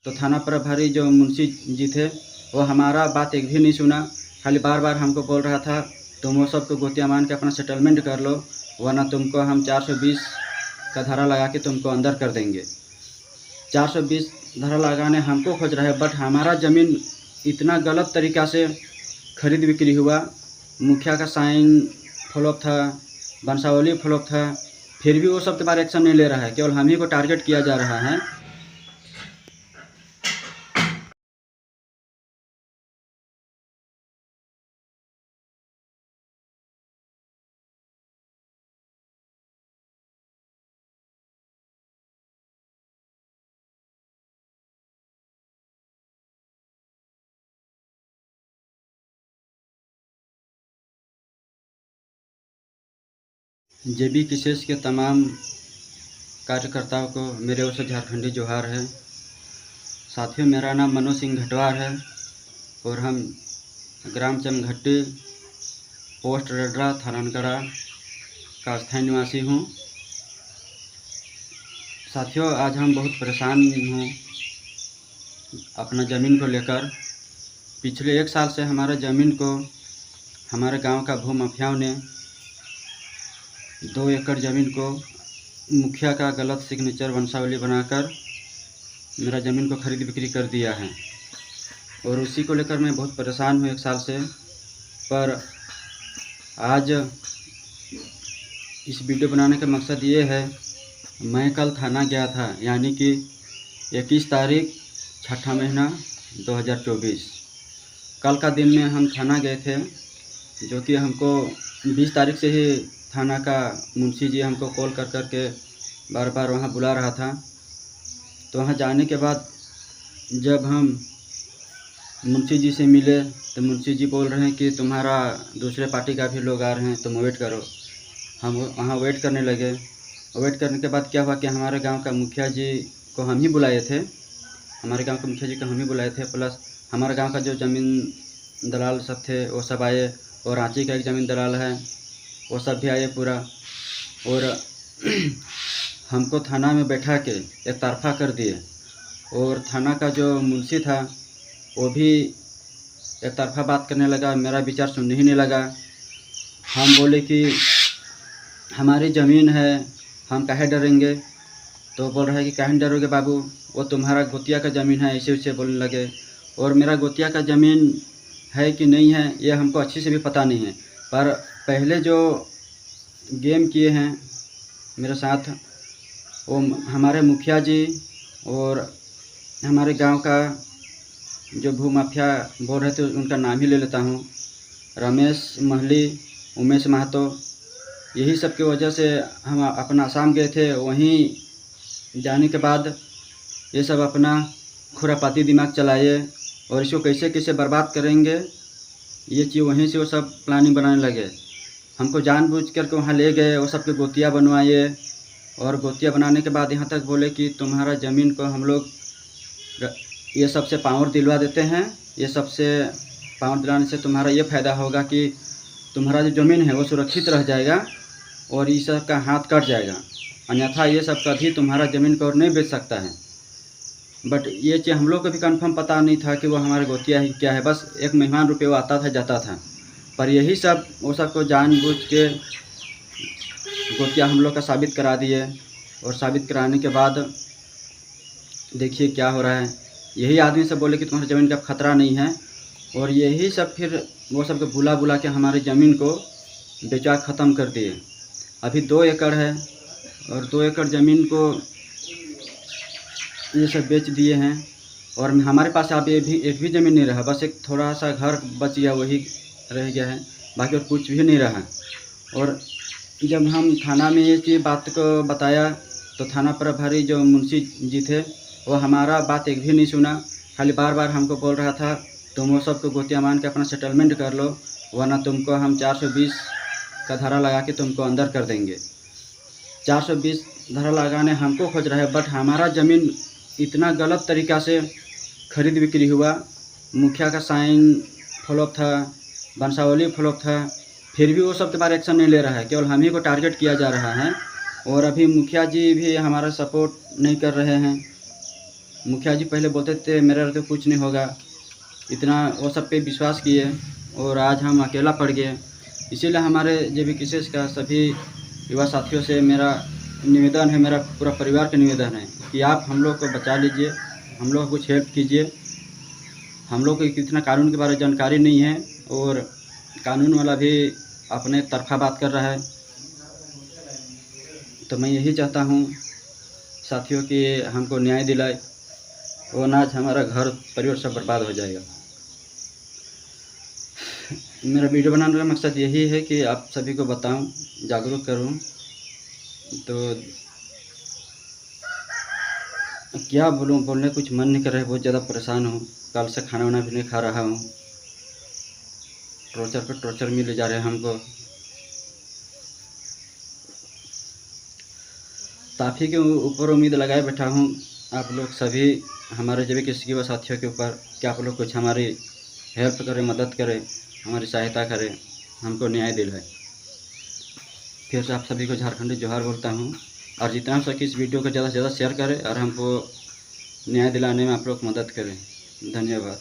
तो थाना प्रभारी जो मुंशी जी थे वो हमारा बात एक भी नहीं सुना। खाली बार बार हमको बोल रहा था तुम वो सबको गोतिया मान के अपना सेटलमेंट कर लो, वरना तुमको हम 420 का धारा लगा के तुमको अंदर कर देंगे। 420 धारा लगाने हमको खोज रहा है, बट हमारा ज़मीन इतना गलत तरीक़ा से खरीद बिक्री हुआ। मुखिया का साइन फ्लॉप था, वंशावली फ्लॉप था, फिर भी वो सब के बारे एक्शन नहीं ले रहा है, केवल हम ही को टारगेट किया जा रहा है। जेबी किसेस के तमाम कार्यकर्ताओं को मेरे ओर से झारखंडी जोहार है। साथियों, मेरा नाम मनोज सिंह घटवार है और हम ग्राम चमघट्टी, पोस्ट रडरा, थानानगढ़ा का स्थायी निवासी हूँ। साथियों, आज हम बहुत परेशान हूँ अपना ज़मीन को लेकर। पिछले 1 साल से हमारा ज़मीन को हमारे गांव का भू माफियाओं ने 2 एकड़ ज़मीन को मुखिया का गलत सिग्नेचर वंशावली बनाकर मेरा ज़मीन को खरीद बिक्री कर दिया है और उसी को लेकर मैं बहुत परेशान हूँ 1 साल से। पर आज इस वीडियो बनाने का मकसद ये है, मैं कल थाना गया था, यानी कि 21 तारीख 6ठा महीना 2024। कल का दिन में हम थाना गए थे, जो कि हमको 20 तारीख से ही थाना का मुंशी जी हमको कॉल कर कर के बार बार वहाँ बुला रहा था। तो वहाँ जाने के बाद जब हम मुंशी जी से मिले तो मुंशी जी बोल रहे हैं कि तुम्हारा दूसरे पार्टी का भी लोग आ रहे हैं, तुम वेट करो। हम वहाँ वेट करने लगे। वेट करने के बाद क्या हुआ कि हमारे गांव का मुखिया जी को हम ही बुलाए थे, प्लस हमारे गांव का जो ज़मीन दलाल सब थे वो सब आए, और रांची का एक ज़मीन दलाल है वो सब भी आए पूरा। और हमको थाना में बैठा के एक तरफा कर दिए, और थाना का जो मुंशी था वो भी एक तरफा बात करने लगा, मेरा विचार सुनने ही नहीं लगा। हम बोले कि हमारी ज़मीन है, हम काहे डरेंगे। तो बोल रहा है कि काहे डरोगे बाबू, वो तुम्हारा गोतिया का ज़मीन है, ऐसे वैसे बोलने लगे। और मेरा गोतिया का ज़मीन है कि नहीं है ये हमको अच्छे से भी पता नहीं है, पर पहले जो गेम किए हैं मेरे साथ वो हमारे मुखिया जी और हमारे गांव का जो भू माफिया बोल रहे थे, उनका नाम ही ले लेता हूँ, रमेश महली, उमेश महतो। यही सब की वजह से हम अपना आसाम गए थे। वहीं जाने के बाद ये सब अपना खुरापाती दिमाग चलाए और इसको कैसे कैसे बर्बाद करेंगे, ये चीज़ वहीं से वो सब प्लानिंग बनाने लगे। हमको जानबूझ कर वहाँ ले गए, वो सब के गोतिया बनवाए, और गोतिया बनाने के बाद यहाँ तक बोले कि तुम्हारा ज़मीन को हम लोग ये सबसे पावर दिलवा देते हैं, ये सबसे पावर दिलाने से तुम्हारा ये फ़ायदा होगा कि तुम्हारा जो ज़मीन है वो सुरक्षित रह जाएगा और ये सब का हाथ कट जाएगा, अन्यथा ये सब कभी तुम्हारा ज़मीन को और नहीं बेच सकता है। बट ये चीज़ हम लोग को भी कंफर्म पता नहीं था कि वो हमारे गोतिया ही क्या है, बस एक मेहमान रुपये वो आता था जाता था। पर यही सब वो सबको जानबूझ के गोतिया हम लोग का साबित करा दिए, और साबित कराने के बाद देखिए क्या हो रहा है। यही आदमी से बोले कि तुम्हारी ज़मीन का खतरा नहीं है, और यही सब फिर वो सब को बुला बुला के हमारी ज़मीन को बेचा ख़त्म कर दिए। अभी 2 एकड़ है और 2 एकड़ ज़मीन को ये सब बेच दिए हैं, और हमारे पास अब एक भी ज़मीन नहीं रहा, बस एक थोड़ा सा घर बच गया, वही रह गया है, बाकी और कुछ भी नहीं रहा। और जब हम थाना में ये चीज़ बात को बताया तो थाना प्रभारी जो मुंशी जी थे वो हमारा बात एक भी नहीं सुना। खाली बार बार हमको बोल रहा था तुम वो सबको गोतिया मान के अपना सेटलमेंट कर लो, वरना तुमको हम 420 का धारा लगा के तुमको अंदर कर देंगे। 420 धारा लगाने हमको खोज रहा है, बट हमारा ज़मीन इतना गलत तरीक़ा से खरीद बिक्री हुआ। मुखिया का साइन फ्लॉप था, वंशावली फ्लॉप था, फिर भी वो सब के बारे एक्शन नहीं ले रहा है, केवल हम ही को टारगेट किया जा रहा है। और अभी मुखिया जी भी हमारा सपोर्ट नहीं कर रहे हैं, मुखिया जी पहले बोलते थे मेरा तो कुछ नहीं होगा, इतना वो सब पे विश्वास किए और आज हम अकेला पड़ गए। इसीलिए हमारे JB केसेस का सभी युवा साथियों से मेरा निवेदन है, मेरा पूरा परिवार का निवेदन है कि आप हम लोग को बचा लीजिए, हम लोग को कुछ हेल्प कीजिए। हम लोग को इतना कानून के बारे में जानकारी नहीं है और कानून वाला भी अपने तरफा बात कर रहा है। तो मैं यही चाहता हूँ साथियों कि हमको न्याय दिलाए, वरना आज हमारा घर परिवार सब बर्बाद हो जाएगा। मेरा वीडियो बनाने का मकसद यही है कि आप सभी को बताऊं, जागरूक करूं। तो क्या बोलूं, बोलने कुछ मन नहीं कर रहा है, बहुत ज़्यादा परेशान हूं। कल से खाना वाना भी नहीं खा रहा हूं, टॉर्चर पर टॉर्चर मिले जा रहे हैं हमको। काफ़ी के ऊपर उम्मीद लगाए बैठा हूं, आप लोग सभी हमारे JB किसी के साथियों के ऊपर कि आप लोग कुछ हमारी हेल्प करें, मदद करें, हमारी सहायता करें, हमको न्याय दिलाए। फिर से आप सभी को झारखंडी जोहार बोलता हूँ और जितना हो सके इस वीडियो को ज़्यादा से ज़्यादा शेयर करें और हमको न्याय दिलाने में आप लोग मदद करें। धन्यवाद।